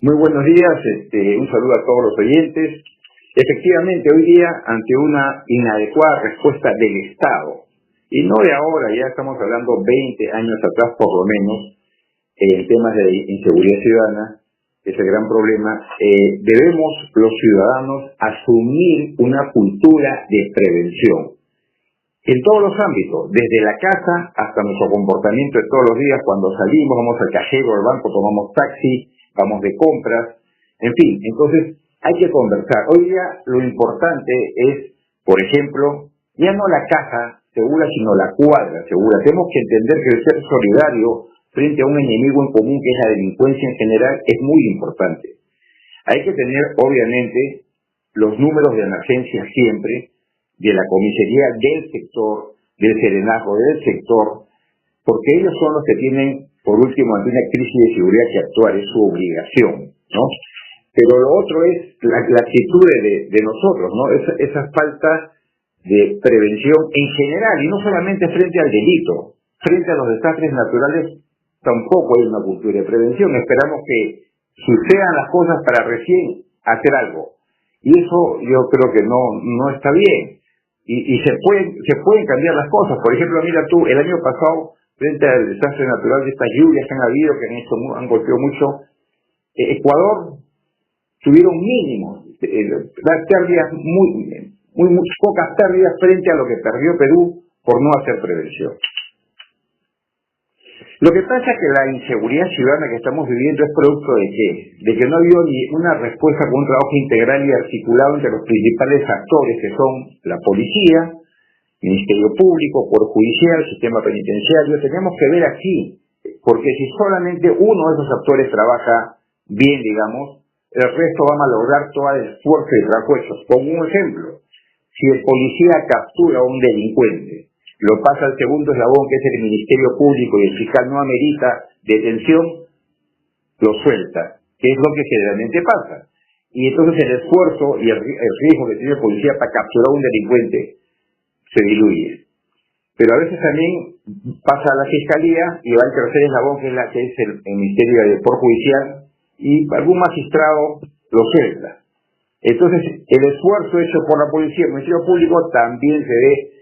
Muy buenos días, un saludo a todos los oyentes. Efectivamente, hoy día, ante una inadecuada respuesta del Estado, y no de ahora, ya estamos hablando 20 años atrás por lo menos, en temas de inseguridad ciudadana, es el gran problema, debemos los ciudadanos asumir una cultura de prevención. En todos los ámbitos, desde la casa hasta nuestro comportamiento de todos los días, cuando salimos, vamos al cajero, al banco, tomamos taxi, vamos de compras, en fin, entonces hay que conversar. Hoy día lo importante es, por ejemplo, ya no la casa segura, sino la cuadra segura. Tenemos que entender que el ser solidario frente a un enemigo en común, que es la delincuencia en general, es muy importante. Hay que tener, obviamente, los números de emergencia siempre, de la comisaría del sector, del serenazgo del sector, porque ellos son los que tienen, por último, ante una crisis de seguridad que actuar, es su obligación, ¿no? Pero lo otro es la actitud de nosotros, ¿no? Esa falta de prevención en general, y no solamente frente al delito, frente a los desastres naturales, tampoco hay una cultura de prevención. Esperamos que sucedan las cosas para recién hacer algo. Y eso yo creo que no está bien. Y se pueden cambiar las cosas. Por ejemplo, mira tú, el año pasado, frente al desastre natural de estas lluvias que han habido, que han golpeado mucho, Ecuador tuvieron mínimos, pérdidas muy pocas pérdidas frente a lo que perdió Perú por no hacer prevención. Lo que pasa es que la inseguridad ciudadana que estamos viviendo es producto de ¿qué? De que no ha habido ni una respuesta con un trabajo integral y articulado entre los principales actores, que son la policía, Ministerio Público, Poder Judicial, Sistema Penitenciario. Tenemos que ver aquí, porque si solamente uno de esos actores trabaja bien, digamos, el resto va a malograr todo el esfuerzo y trabajo hecho. Pongo un ejemplo. Si el policía captura a un delincuente, lo pasa al segundo eslabón, que es el Ministerio Público, y el fiscal no amerita detención, lo suelta, que es lo que generalmente pasa. Y entonces el esfuerzo y el riesgo que tiene el policía para capturar a un delincuente se diluye. Pero a veces también pasa a la fiscalía y va al tercer eslabón, que es el Ministerio del Poder Judicial, y algún magistrado lo suelta. Entonces el esfuerzo hecho por la policía y el Ministerio Público también se ve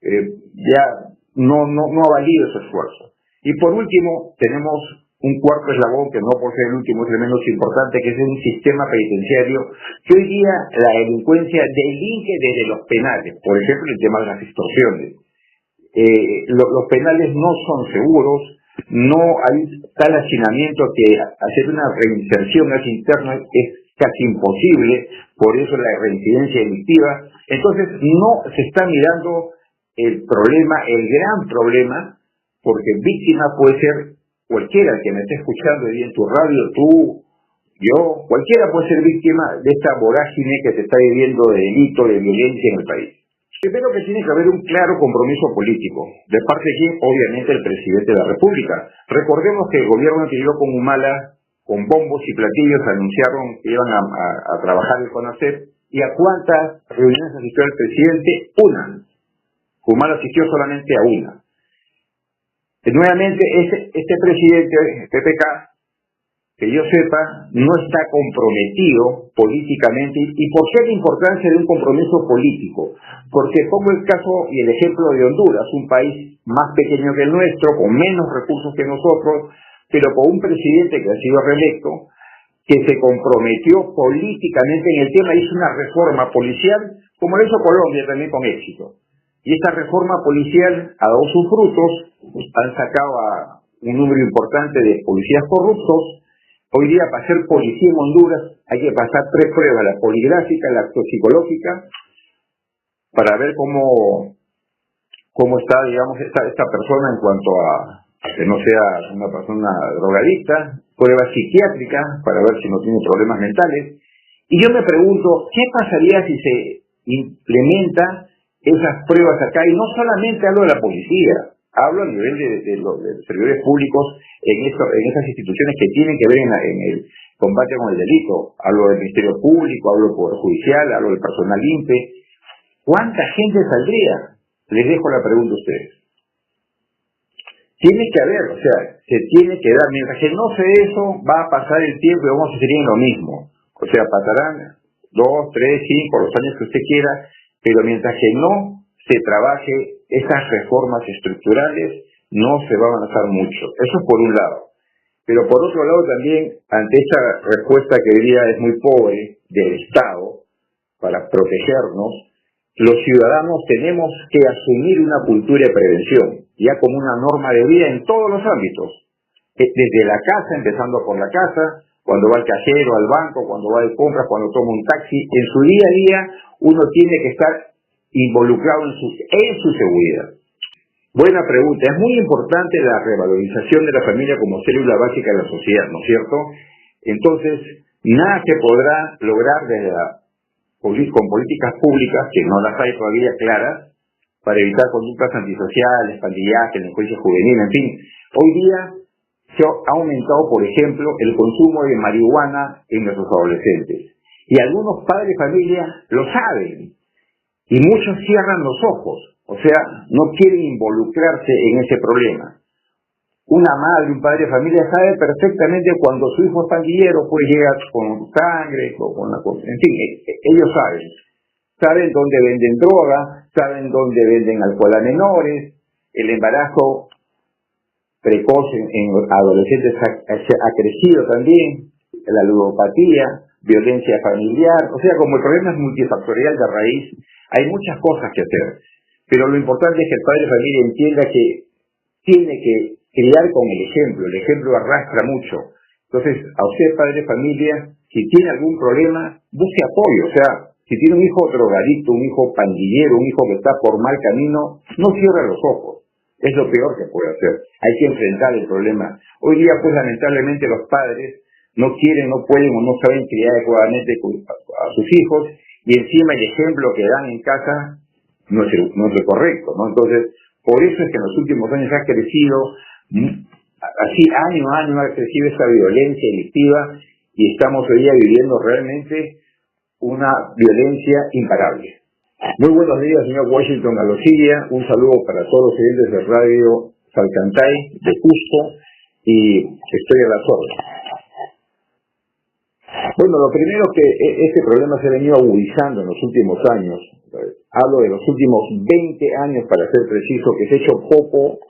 ya no ha valido ese esfuerzo. Y por último, tenemos un cuarto eslabón, que no por ser el último es el menos importante, que es un sistema penitenciario que hoy día la delincuencia delinque desde los penales. Por ejemplo, el tema de las extorsiones. Los penales no son seguros, no hay tal hacinamiento que hacer una reinserción hacia interno es casi imposible, por eso la reincidencia delictiva. Entonces no se está mirando el problema, el gran problema, porque víctima puede ser cualquiera que me esté escuchando ahí en tu radio, tú, yo, cualquiera puede ser víctima de esta vorágine que se está viviendo de delito, de violencia en el país. Primero que tiene que haber un claro compromiso político, de parte de quien, obviamente, el presidente de la República. Recordemos que el gobierno anterior con Humala, con bombos y platillos, anunciaron que iban a trabajar el CONACYT, y a cuántas reuniones asistió el presidente, una. Humala asistió solamente a una. Nuevamente, este presidente, PPK, que yo sepa, no está comprometido políticamente. ¿Y por qué la importancia de un compromiso político? Porque pongo el caso y el ejemplo de Honduras, un país más pequeño que el nuestro, con menos recursos que nosotros, pero con un presidente que ha sido reelecto, que se comprometió políticamente en el tema, hizo una reforma policial, como lo hizo Colombia también con éxito. Y esta reforma policial ha dado sus frutos, han sacado a un número importante de policías corruptos. Hoy día, para ser policía en Honduras, hay que pasar 3 pruebas, la poligráfica, la toxicológica, para ver cómo está, digamos, esta persona en cuanto a que no sea una persona drogadicta, pruebas psiquiátricas, para ver si no tiene problemas mentales. Y yo me pregunto, ¿qué pasaría si se implementa esas pruebas acá? Y no solamente hablo de la policía, hablo a nivel de los servidores públicos en esas instituciones que tienen que ver en el combate con el delito. Hablo del Ministerio Público, hablo del Poder Judicial, hablo del personal INPE. ¿Cuánta gente saldría? Les dejo la pregunta a ustedes. tiene que haber, o sea, se tiene que dar. Mientras que no se dé eso, va a pasar el tiempo y vamos a seguir en lo mismo. O sea, pasarán 2, 3, 5, los años que usted quiera, pero mientras que no se trabaje esas reformas estructurales, no se va a avanzar mucho. Eso es por un lado. Pero por otro lado también, ante esta respuesta que hoy día es muy pobre del Estado para protegernos, los ciudadanos tenemos que asumir una cultura de prevención, ya como una norma de vida en todos los ámbitos. Desde la casa, empezando por la casa, cuando va al cajero, al banco, cuando va de compras, cuando toma un taxi, en su día a día uno tiene que estar involucrado en su seguridad. Buena pregunta. Es muy importante la revalorización de la familia como célula básica de la sociedad, ¿no es cierto? Entonces, nada se podrá lograr con políticas públicas, que no las hay todavía claras, para evitar conductas antisociales, pandillaje, delincuencia juvenil, en fin. Hoy día se ha aumentado, por ejemplo, el consumo de marihuana en nuestros adolescentes. Y algunos padres de familia lo saben. Y muchos cierran los ojos. O sea, no quieren involucrarse en ese problema. Una madre, un padre de familia sabe perfectamente cuando su hijo es pandillero, pues llega con sangre, en fin, ellos saben. Saben dónde venden droga, saben dónde venden alcohol a menores, el embarazo precoz en adolescentes ha crecido también, la ludopatía, violencia familiar, o sea, como el problema es multifactorial de raíz, hay muchas cosas que hacer. Pero lo importante es que el padre de familia entienda que tiene que criar con el ejemplo arrastra mucho. Entonces, a usted, padre de familia, si tiene algún problema, busque apoyo. O sea, si tiene un hijo drogadicto, un hijo pandillero, un hijo que está por mal camino, no cierre los ojos. Es lo peor que puede hacer. Hay que enfrentar el problema. Hoy día, pues, lamentablemente, los padres no quieren, no pueden o no saben criar adecuadamente a sus hijos, y encima el ejemplo que dan en casa no es el correcto, ¿no? Entonces, por eso es que en los últimos años ha crecido, así año a año ha crecido esta violencia delictiva, y estamos hoy día viviendo realmente una violencia imparable. Muy buenos días, señor Washington Alosilla. Un saludo para todos los oyentes de Radio Salcantay, de Cusco, y estoy a las órdenes. Bueno, lo primero que este problema se ha venido agudizando en los últimos años. Hablo de los últimos 20 años, para ser preciso, que se ha hecho poco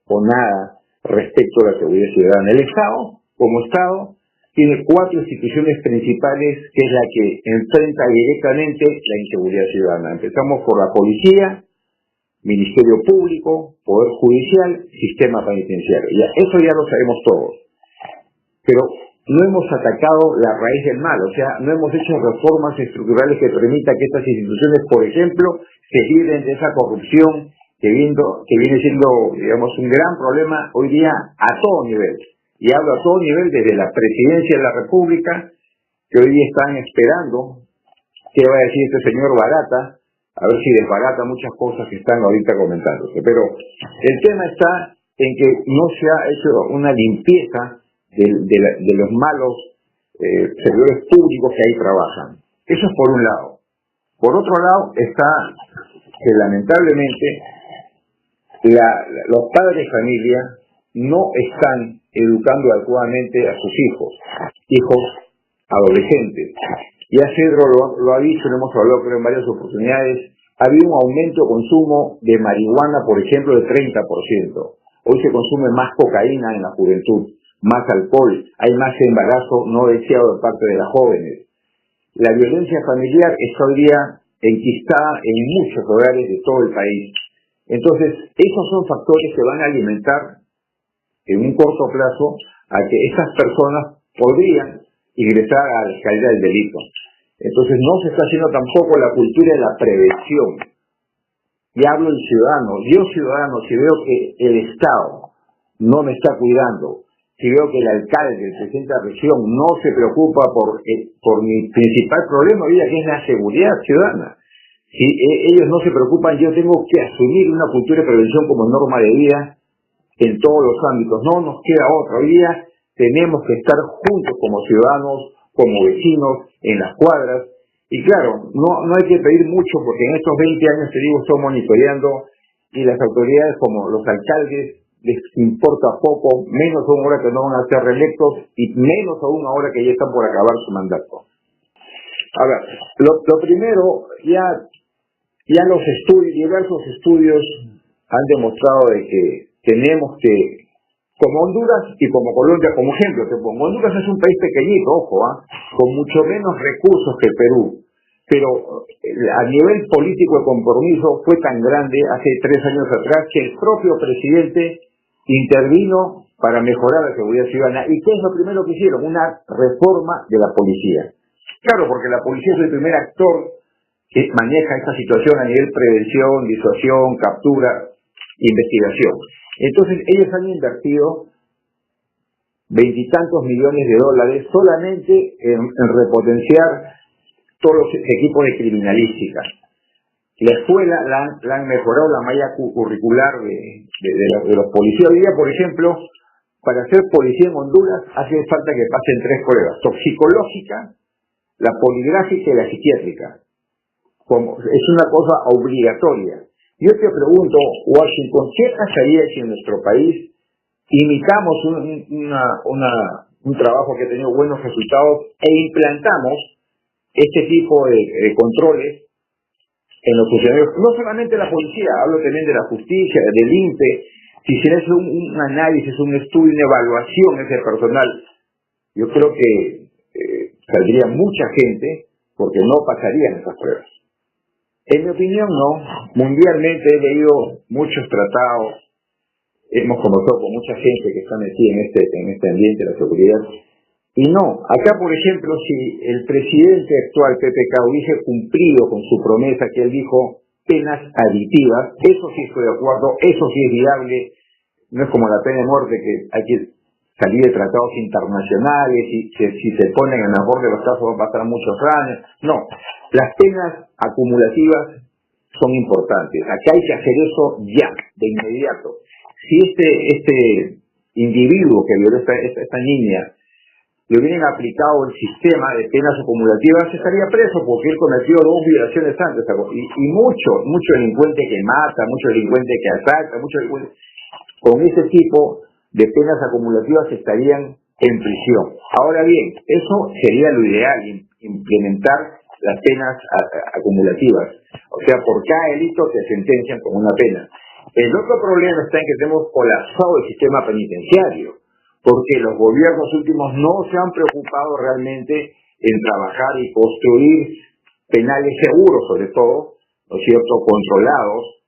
o nada respecto a la seguridad ciudadana. El Estado, como Estado, tiene 4 instituciones principales, que es la que enfrenta directamente la inseguridad ciudadana. Empezamos por la policía, Ministerio Público, Poder Judicial, Sistema Penitenciario. Eso ya lo sabemos todos. Pero no hemos atacado la raíz del mal, o sea, no hemos hecho reformas estructurales que permitan que estas instituciones, por ejemplo, se libren de esa corrupción que viene siendo, digamos, un gran problema hoy día a todo nivel. Y hablo a todo nivel, desde la Presidencia de la República, que hoy día están esperando qué va a decir este señor Barata, a ver si desbarata muchas cosas que están ahorita comentándose. Pero el tema está en que no se ha hecho una limpieza de los malos servidores públicos que ahí trabajan. Eso es por un lado. Por otro lado está que lamentablemente los padres de familia no están educando adecuadamente a sus hijos adolescentes. Ya Cedro lo ha dicho, lo hemos hablado creo en varias oportunidades, ha habido un aumento de consumo de marihuana, por ejemplo, de 30%. Hoy se consume más cocaína en la juventud, más alcohol, hay más embarazo no deseado de parte de las jóvenes. La violencia familiar está hoy día enquistada en muchos hogares de todo el país. Entonces, esos son factores que van a alimentar en un corto plazo a que estas personas podrían ingresar a la escalera del delito. Entonces, no se está haciendo tampoco la cultura de la prevención. Y hablo del ciudadano. Yo, ciudadano, si veo que el Estado no me está cuidando, si veo que el alcalde, el presidente de la región, no se preocupa por mi principal problema hoy día, que es la seguridad ciudadana. Si ellos no se preocupan, yo tengo que asumir una cultura de prevención como norma de vida en todos los ámbitos. No nos queda otra. Hoy día tenemos que estar juntos como ciudadanos, como vecinos, en las cuadras. Y claro, no hay que pedir mucho, porque en estos 20 años, te digo, estoy monitoreando, y las autoridades como los alcaldes les importa poco, menos aún ahora que no van a ser reelectos y menos aún ahora que ya están por acabar su mandato. A ver, lo primero, ya los estudios, diversos estudios han demostrado de que tenemos que, como Honduras y como Colombia, como ejemplo, te pongo, Honduras es un país pequeñito, ojo, con mucho menos recursos que Perú, pero a nivel político de compromiso fue tan grande hace 3 años atrás que el propio presidente intervino para mejorar la seguridad ciudadana. ¿Y qué es lo primero que hicieron? Una reforma de la policía. Claro, porque la policía es el primer actor que maneja esta situación a nivel prevención, disuasión, captura, investigación. Entonces ellos han invertido $20 y tantos millones solamente en repotenciar todos los equipos de criminalística. La escuela la han mejorado la malla curricular de los policías. Hoy día, por ejemplo, para ser policía en Honduras hace falta que pasen 3 pruebas: toxicológica, la poligráfica y la psiquiátrica. Es una cosa obligatoria. Yo te pregunto, Washington, ¿qué pasaría si en nuestro país imitamos un trabajo que ha tenido buenos resultados e implantamos este tipo de controles en los funcionarios? No solamente la policía, hablo también de la justicia, del INPE. Si hicieras un análisis, un estudio, una evaluación de ese personal, yo creo que saldría mucha gente porque no pasarían esas pruebas. En mi opinión, no. Mundialmente he leído muchos tratados, hemos conversado con mucha gente que está metida en este ambiente de la seguridad. Y no, acá por ejemplo, si el presidente actual, PPK, hubiese cumplido con su promesa que él dijo, penas aditivas, eso sí estoy de acuerdo, eso sí es viable, no es como la pena de muerte que hay que salir de tratados internacionales y que si se ponen en el mejor de los casos va a pasar muchos años. No, las penas acumulativas son importantes. Acá hay que hacer eso ya, de inmediato. Si este individuo que violó esta niña le hubieran aplicado el sistema de penas acumulativas, estaría preso porque él cometió 2 violaciones antes. Y mucho delincuente que mata, mucho delincuente que asalta, mucho delincuente, con ese tipo de penas acumulativas estarían en prisión. Ahora bien, eso sería lo ideal, implementar las penas acumulativas. O sea, por cada delito te sentencian con una pena. El otro problema está en que tenemos colapsado el sistema penitenciario, porque los gobiernos últimos no se han preocupado realmente en trabajar y construir penales seguros, sobre todo, ¿no es cierto?, controlados.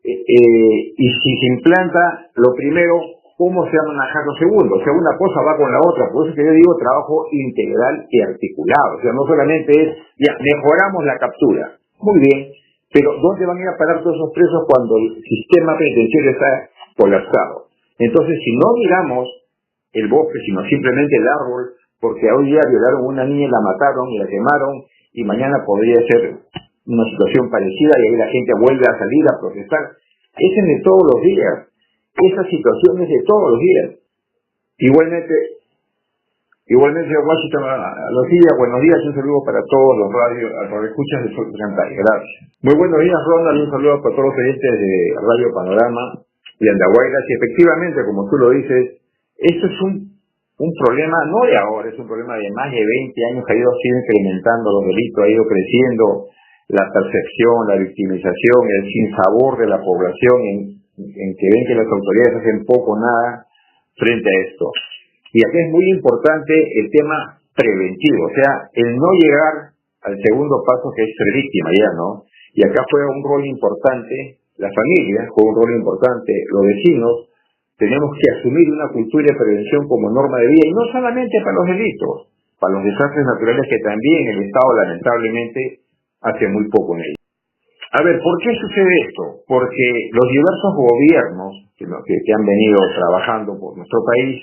Y si se implanta lo primero, ¿cómo se va a manejar lo segundo? O sea, una cosa va con la otra. Por eso que yo digo trabajo integral y articulado. O sea, no solamente es, ya, mejoramos la captura. Muy bien, pero ¿dónde van a ir a parar todos esos presos cuando el sistema penitenciario está colapsado? Entonces, si no miramos el bosque, sino simplemente el árbol, porque hoy día violaron a una niña y la mataron y la quemaron, y mañana podría ser una situación parecida y ahí la gente vuelve a salir a protestar. Ese es de todos los días. Esa situación es de todos los días. Igualmente, Washington, a los días, buenos días, un saludo para todos los escuchas de Sol Cantaria. Gracias. Muy buenos días, Ronald, un saludo para todos los oyentes de Radio Panorama y Andahuaylas. Y efectivamente, como tú lo dices, esto es un problema, no de ahora, es un problema de más de 20 años que ha ido incrementando los delitos, ha ido creciendo la percepción, la victimización, el sinsabor de la población en que ven que las autoridades hacen poco o nada frente a esto. Y aquí es muy importante el tema preventivo, o sea, el no llegar al segundo paso que es ser víctima ya, ¿no? Y acá juega un rol importante la familia, juega un rol importante los vecinos. Tenemos que asumir una cultura de prevención como norma de vida, y no solamente para los delitos, para los desastres naturales que también el Estado lamentablemente hace muy poco en ello. A ver, ¿por qué sucede esto? Porque los diversos gobiernos que han venido trabajando por nuestro país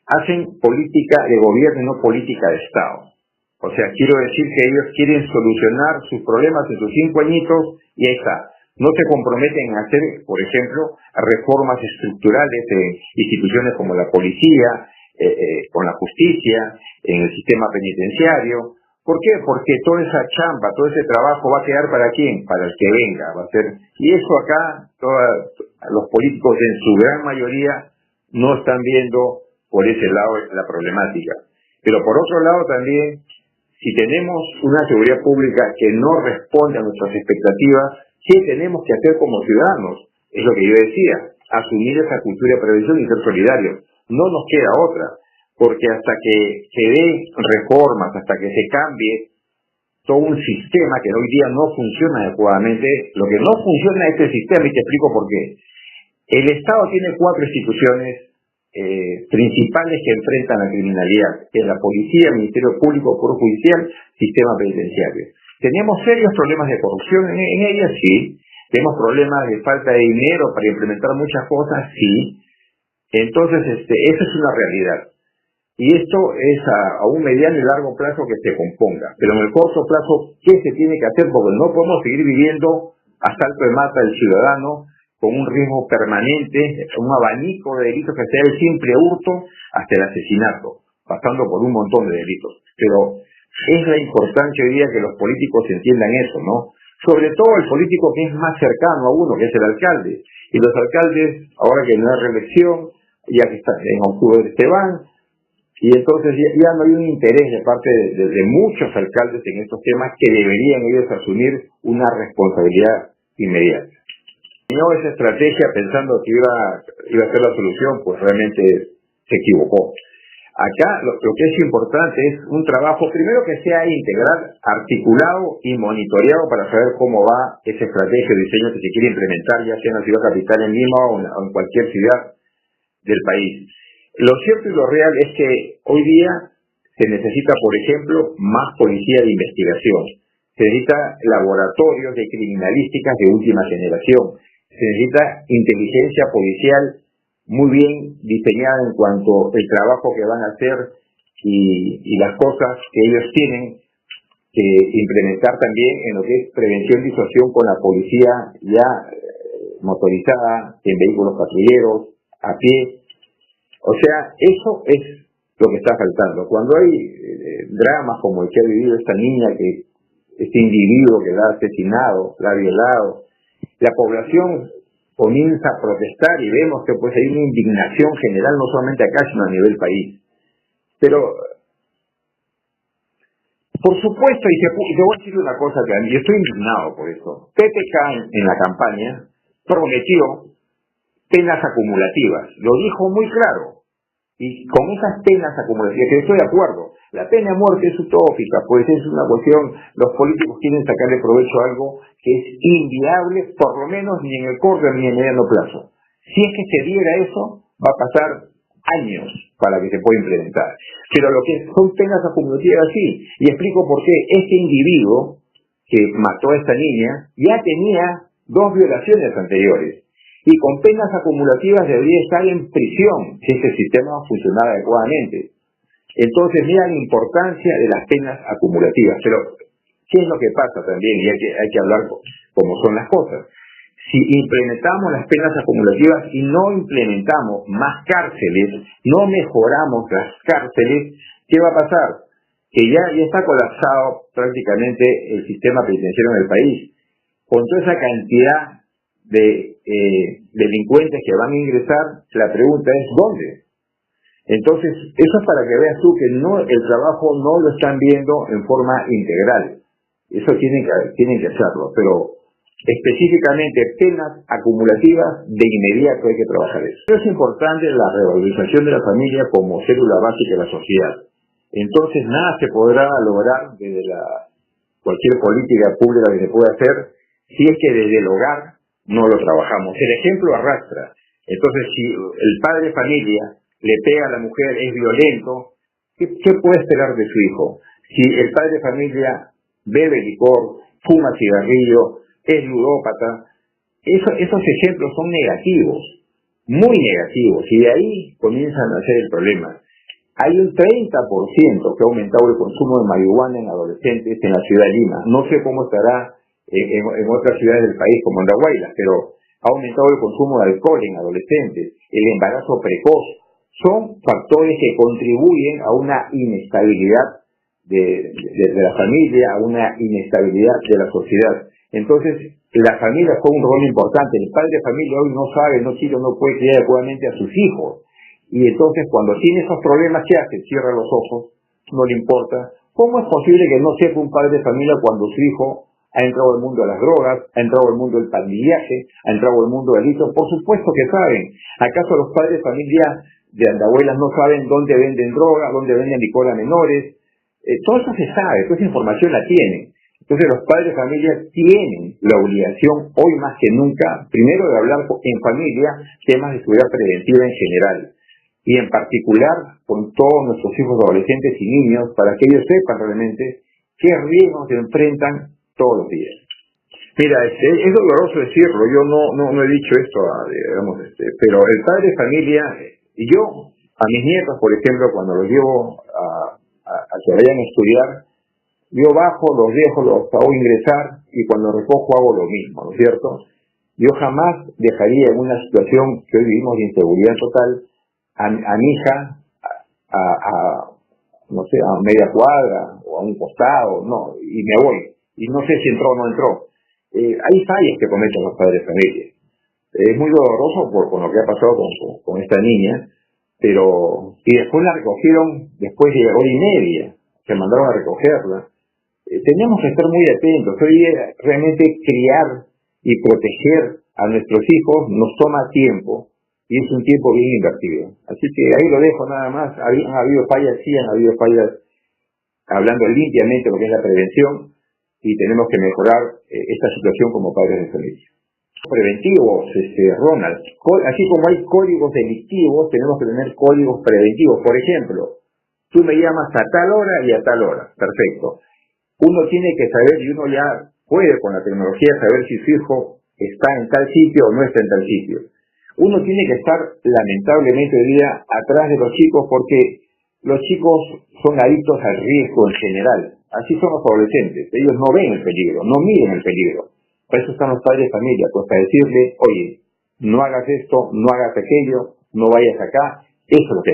hacen política de gobierno y no política de Estado. O sea, quiero decir que ellos quieren solucionar sus problemas en sus 5 añitos y ahí está. No se comprometen a hacer, por ejemplo, reformas estructurales en instituciones como la policía, con la justicia, en el sistema penitenciario, ¿Por qué? Porque toda esa chamba, todo ese trabajo va a quedar ¿para quién? Para el que venga, va a ser. Y eso acá, los políticos en su gran mayoría no están viendo por ese lado la problemática. Pero por otro lado también, si tenemos una seguridad pública que no responde a nuestras expectativas, ¿qué tenemos que hacer como ciudadanos? Es lo que yo decía, asumir esa cultura de prevención y ser solidarios. No nos queda otra, porque hasta que se den reformas, hasta que se cambie todo un sistema que hoy día no funciona adecuadamente, lo que no funciona es este sistema, y te explico por qué. El Estado tiene 4 instituciones principales que enfrentan la criminalidad, que es la policía, el Ministerio Público, Poder Judicial, sistema penitenciario. Tenemos serios problemas de corrupción en ellas, sí. Tenemos problemas de falta de dinero para implementar muchas cosas, sí. Entonces, esa es una realidad. Y esto es a un mediano y largo plazo que se componga. Pero en el corto plazo, ¿qué se tiene que hacer? Porque no podemos seguir viviendo a salto de mata del ciudadano con un riesgo permanente, un abanico de delitos que sea el simple hurto hasta el asesinato, pasando por un montón de delitos. Pero es la importancia hoy día que los políticos entiendan eso, ¿no? Sobre todo el político que es más cercano a uno, que es el alcalde. Y los alcaldes, ahora que no hay reelección, ya que está en octubre se van, y entonces ya no hay un interés de parte de muchos alcaldes en estos temas que deberían ellos asumir una responsabilidad inmediata. No esa estrategia pensando que iba a ser la solución, pues realmente se equivocó. Acá lo que es importante es un trabajo, primero que sea integral, articulado y monitoreado para saber cómo va esa estrategia de diseño que se quiere implementar, ya sea en la ciudad capital, en Lima o en cualquier ciudad del país. Lo cierto y lo real es que hoy día se necesita, por ejemplo, más policía de investigación. Se necesita laboratorios de criminalísticas de última generación. Se necesita inteligencia policial muy bien diseñada en cuanto al trabajo que van a hacer y las cosas que ellos tienen que implementar también en lo que es prevención y disuasión con la policía ya motorizada, en vehículos patrulleros, a pie. O sea, eso es lo que está faltando. Cuando hay dramas como el que ha vivido esta niña, este individuo que la ha asesinado, la ha violado, la población comienza a protestar y vemos que pues hay una indignación general, no solamente acá, sino a nivel país. Pero, por supuesto, y te voy a decir una cosa, que yo estoy indignado por eso. PPK en la campaña prometió penas acumulativas, lo dijo muy claro. Y con esas penas acumulativas, que estoy de acuerdo, la pena de muerte es utópica, pues es una cuestión, los políticos quieren sacarle provecho a algo que es inviable, por lo menos ni en el corto ni en el mediano plazo. Si es que se diera eso, va a pasar años para que se pueda implementar. Pero lo que son penas acumulativas, sí. Y explico por qué. Este individuo que mató a esta niña ya tenía 2 violaciones anteriores. Y con penas acumulativas debería estar en prisión si este sistema funcionara adecuadamente. Entonces, mira la importancia de las penas acumulativas. Pero, ¿qué es lo que pasa también? Y hay que hablar como son las cosas. Si implementamos las penas acumulativas y no implementamos más cárceles, no mejoramos las cárceles, ¿qué va a pasar? Que ya está colapsado prácticamente el sistema penitenciario en el país. Con toda esa cantidad de delincuentes que van a ingresar, la pregunta es ¿dónde? Entonces, eso es para que veas tú que el trabajo no lo están viendo en forma integral. Eso tienen que hacerlo, pero específicamente penas acumulativas, de inmediato hay que trabajar eso. Es importante la revalorización de la familia como célula básica de la sociedad. Entonces, nada se podrá lograr desde cualquier política pública que se pueda hacer si es que desde el hogar no lo trabajamos. El ejemplo arrastra. Entonces, si el padre de familia le pega a la mujer, es violento, ¿qué puede esperar de su hijo? Si el padre de familia bebe licor, fuma cigarrillo, es ludópata, esos ejemplos son negativos, muy negativos, y de ahí comienzan a ser el problema. Hay un 30% que ha aumentado el consumo de marihuana en adolescentes en la ciudad de Lima. No sé cómo estará en otras ciudades del país, como en Andahuaylas, pero ha aumentado el consumo de alcohol en adolescentes, el embarazo precoz. Son factores que contribuyen a una inestabilidad de la familia a una inestabilidad de la sociedad. Entonces, la familia juega un rol importante. El padre de familia hoy no sabe, no puede criar adecuadamente a sus hijos. Y entonces, cuando tiene esos problemas, ¿qué hace? Cierra los ojos, no le importa. ¿Cómo es posible que no sepa un padre de familia cuando su hijo ha entrado al mundo de las drogas, ha entrado al mundo del pandillaje, ha entrado al mundo del delito? Por supuesto que saben. ¿Acaso los padres de familia de Andahuelas no saben dónde venden droga, dónde venden licor a menores? Todo eso se sabe, toda esa información la tienen. Entonces los padres de familia tienen la obligación, hoy más que nunca, primero de hablar en familia temas de seguridad preventiva en general, y en particular con todos nuestros hijos adolescentes y niños, para que ellos sepan realmente qué riesgos se enfrentan todos los días. Mira, es doloroso decirlo, yo no he dicho esto, digamos, pero el padre de familia, y yo, a mis nietos, por ejemplo, cuando los llevo a que vayan a estudiar, yo bajo, los dejo, los hago ingresar, y cuando recojo hago lo mismo, ¿no es cierto? Yo jamás dejaría en una situación que hoy vivimos de inseguridad total a mi hija no sé, a media cuadra o a un costado, no, y me voy. Y no sé si entró o no entró. Hay fallas que cometen los padres de familia. Es muy doloroso con lo que ha pasado con esta niña, pero y después la recogieron después de hora y media, se mandaron a recogerla. Tenemos que estar muy atentos. Hoy realmente criar y proteger a nuestros hijos nos toma tiempo y es un tiempo bien invertido. Así que ahí lo dejo nada más. Han habido fallas, sí, han habido fallas, hablando limpiamente de lo que es la prevención, y tenemos que mejorar esta situación como padres de familia. Preventivos, Ronald. Así como hay códigos delictivos, tenemos que tener códigos preventivos. Por ejemplo, tú me llamas a tal hora y a tal hora. Perfecto. Uno tiene que saber, y uno ya puede con la tecnología saber si su hijo está en tal sitio o no está en tal sitio. Uno tiene que estar, lamentablemente, hoy día atrás de los chicos, porque los chicos son adictos al riesgo en general. Así son los adolescentes. Ellos no ven el peligro, no miden el peligro. Para eso están los padres de familia, pues para decirle, oye, no hagas esto, no hagas aquello, no vayas acá. Eso es lo que